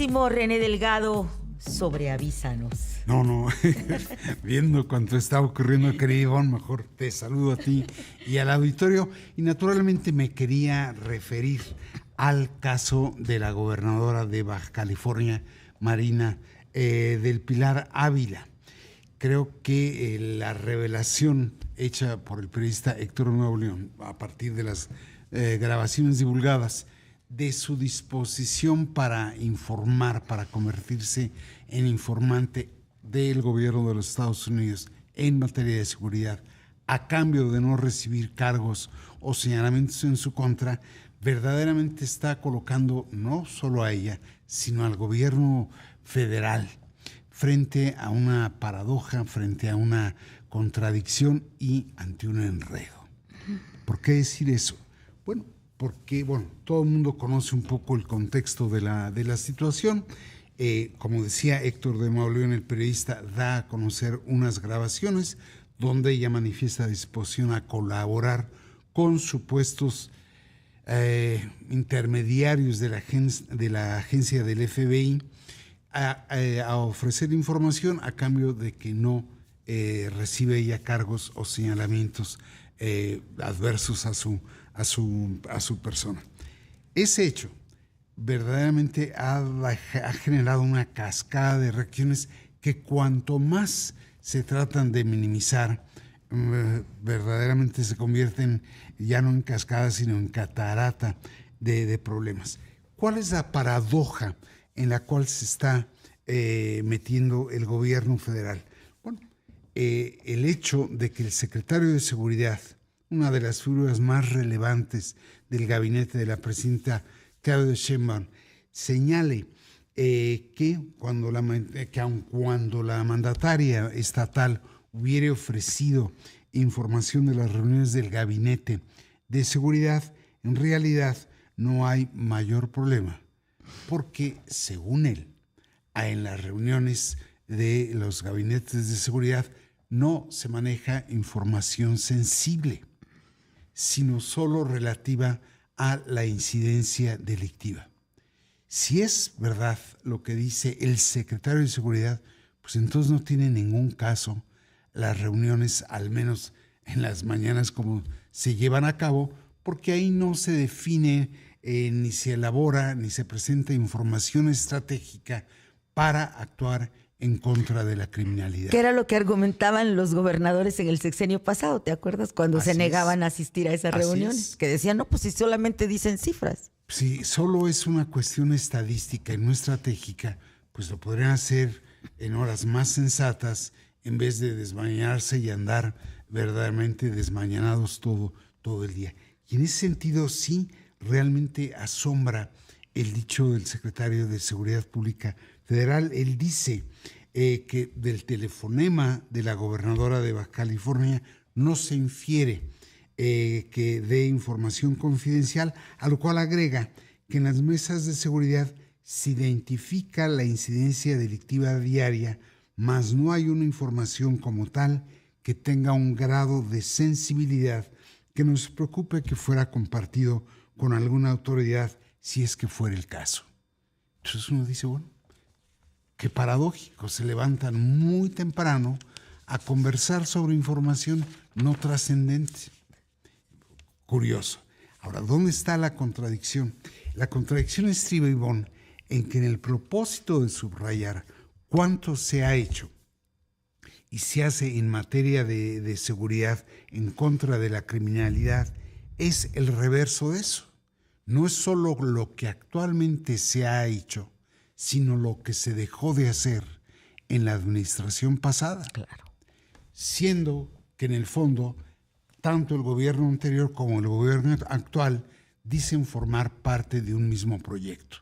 Queridísimo René Delgado, sobreavísanos. No, viendo cuánto está ocurriendo, querido Ivonne, mejor te saludo a ti y al auditorio. Y naturalmente me quería referir al caso de la gobernadora de Baja California, Marina del Pilar Ávila. Creo que la revelación hecha por el periodista Héctor Nuevo León, a partir de las grabaciones divulgadas, de su disposición para informar, para convertirse en informante del gobierno de los Estados Unidos en materia de seguridad, a cambio de no recibir cargos o señalamientos en su contra, verdaderamente está colocando no solo a ella, sino al gobierno federal frente a una paradoja, frente a una contradicción y ante un enredo. ¿Por qué decir eso? Bueno, porque todo el mundo conoce un poco el contexto de la situación. Como decía Héctor de Mauleón, el periodista da a conocer unas grabaciones donde ella manifiesta disposición a colaborar con supuestos intermediarios de la agencia del FBI a ofrecer información a cambio de que no recibe ella cargos o señalamientos adversos a su persona. Ese hecho verdaderamente ha generado una cascada de reacciones que cuanto más se tratan de minimizar, verdaderamente se convierten ya no en cascada, sino en catarata de problemas. ¿Cuál es la paradoja en la cual se está metiendo el gobierno federal? Bueno, el hecho de que el secretario de Seguridad, una de las figuras más relevantes del gabinete de la presidenta Claudia Sheinbaum, señale que aun cuando la mandataria estatal hubiera ofrecido información de las reuniones del gabinete de seguridad, en realidad no hay mayor problema, porque según él, en las reuniones de los gabinetes de seguridad no se maneja información sensible, sino solo relativa a la incidencia delictiva. Si es verdad lo que dice el secretario de Seguridad, pues entonces no tiene ningún caso las reuniones, al menos en las mañanas como se llevan a cabo, porque ahí no se define, ni se elabora, ni se presenta información estratégica para actuar en contra de la criminalidad. Que era lo que argumentaban los gobernadores en el sexenio pasado, ¿te acuerdas? Cuando se negaban a asistir a esas reuniones, que decían, no, pues si solamente dicen cifras. Si solo es una cuestión estadística y no estratégica, pues lo podrían hacer en horas más sensatas en vez de desmañanarse y andar verdaderamente desmañanados todo el día. Y en ese sentido sí realmente asombra el dicho del secretario de Seguridad Pública Federal. Él dice que del telefonema de la gobernadora de Baja California no se infiere que dé información confidencial, a lo cual agrega que en las mesas de seguridad se identifica la incidencia delictiva diaria, mas no hay una información como tal que tenga un grado de sensibilidad que nos preocupe que fuera compartido con alguna autoridad si es que fuera el caso. Entonces uno dice, bueno, qué paradójico, se levantan muy temprano a conversar sobre información no trascendente. Curioso. Ahora, ¿dónde está la contradicción? La contradicción estriba, Ivonne, en que en el propósito de subrayar cuánto se ha hecho y se hace en materia de seguridad en contra de la criminalidad, es el reverso de eso. No es solo lo que actualmente se ha hecho, sino lo que se dejó de hacer en la administración pasada. Claro. Siendo que en el fondo, tanto el gobierno anterior como el gobierno actual dicen formar parte de un mismo proyecto.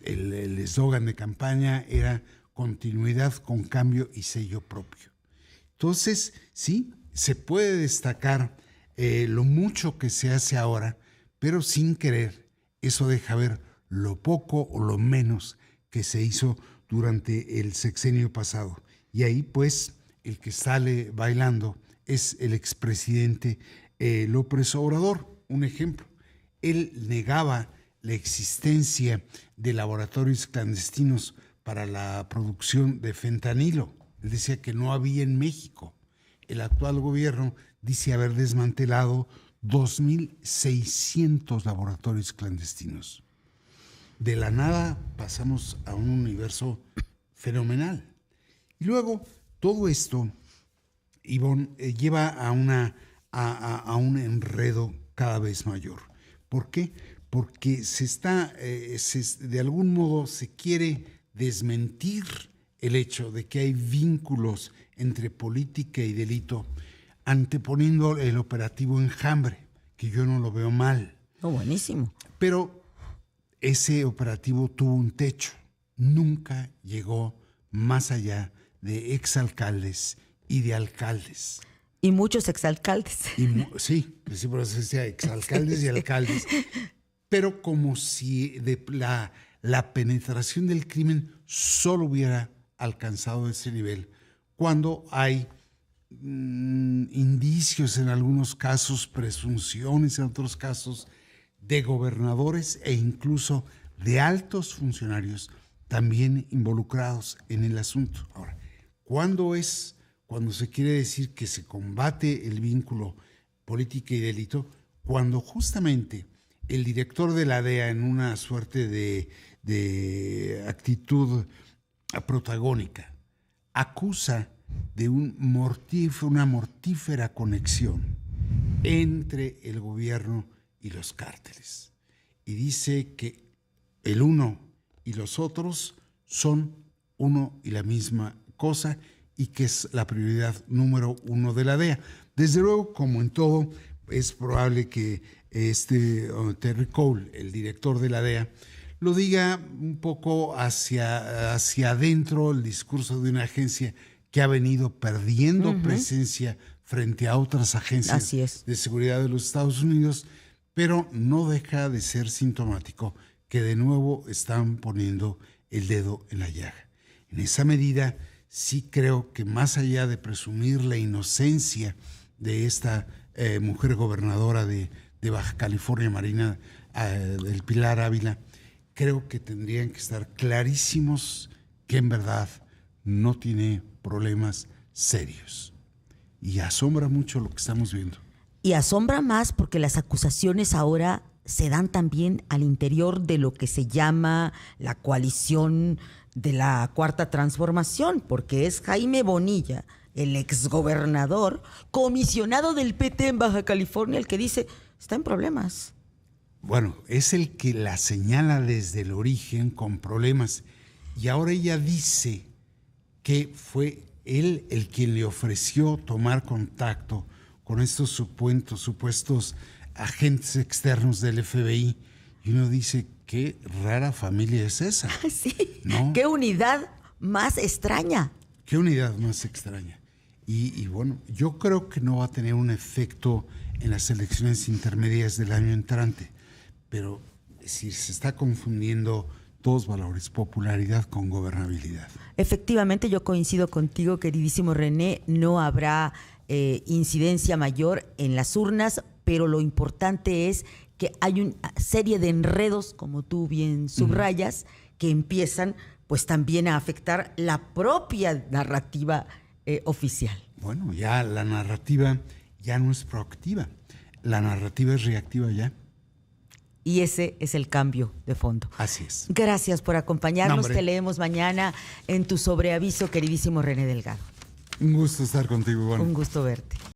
El eslogan de campaña era continuidad con cambio y sello propio. Entonces, sí, se puede destacar lo mucho que se hace ahora, pero sin querer, eso deja ver lo poco o lo menos que se hizo durante el sexenio pasado. Y ahí, pues, el que sale bailando es el expresidente López Obrador. Un ejemplo, él negaba la existencia de laboratorios clandestinos para la producción de fentanilo. Él decía que no había en México. El actual gobierno dice haber desmantelado 2.600 laboratorios clandestinos. De la nada pasamos a un universo fenomenal. Y luego todo esto, Ivonne, lleva a un enredo cada vez mayor. ¿Por qué? Porque de algún modo se quiere desmentir el hecho de que hay vínculos entre política y delito, anteponiendo el operativo Enjambre, que yo no lo veo mal. Oh, buenísimo. Pero ese operativo tuvo un techo, nunca llegó más allá de exalcaldes y de alcaldes. Y muchos exalcaldes. Sí, por eso decía exalcaldes y alcaldes. Pero como si la penetración del crimen solo hubiera alcanzado ese nivel, cuando hay indicios en algunos casos, presunciones en otros casos, de gobernadores e incluso de altos funcionarios también involucrados en el asunto. Ahora, ¿cuándo se quiere decir que se combate el vínculo política y delito? Cuando justamente el director de la DEA, en una suerte de actitud protagónica, acusa de una mortífera conexión entre el gobierno y los cárteles. Y dice que el uno y los otros son uno y la misma cosa y que es la prioridad número uno de la DEA. Desde luego, como en todo, es probable que Terry Cole, el director de la DEA, lo diga un poco hacia adentro, el discurso de una agencia que ha venido perdiendo presencia frente a otras agencias de seguridad de los Estados Unidos, pero no deja de ser sintomático que de nuevo están poniendo el dedo en la llaga. En esa medida, sí creo que más allá de presumir la inocencia de esta mujer gobernadora de Baja California, Marina del Pilar Ávila, creo que tendrían que estar clarísimos que en verdad no tiene problemas serios. Y asombra mucho lo que estamos viendo. Y asombra más porque las acusaciones ahora se dan también al interior de lo que se llama la coalición de la Cuarta Transformación, porque es Jaime Bonilla, el exgobernador, comisionado del PT en Baja California, el que dice, está en problemas. Bueno, es el que la señala desde el origen con problemas. Y ahora ella dice que fue él el quien le ofreció tomar contacto con estos supuestos agentes externos del FBI. Y uno dice, qué rara familia es esa. Sí, ¿no? Qué unidad más extraña. Qué unidad más extraña. Y bueno, yo creo que no va a tener un efecto en las elecciones intermedias del año entrante, pero si se está confundiendo dos valores, popularidad con gobernabilidad. Efectivamente, yo coincido contigo, queridísimo René, no habrá incidencia mayor en las urnas, pero lo importante es que hay una serie de enredos, como tú bien subrayas, que empiezan pues también a afectar la propia narrativa oficial. Bueno, ya la narrativa ya no es proactiva, la narrativa es reactiva ya. Y ese es el cambio de fondo. Así es. Gracias por acompañarnos. Te leemos mañana en tu sobreaviso, queridísimo René Delgado. Un gusto estar contigo, Ivonne. Un gusto verte.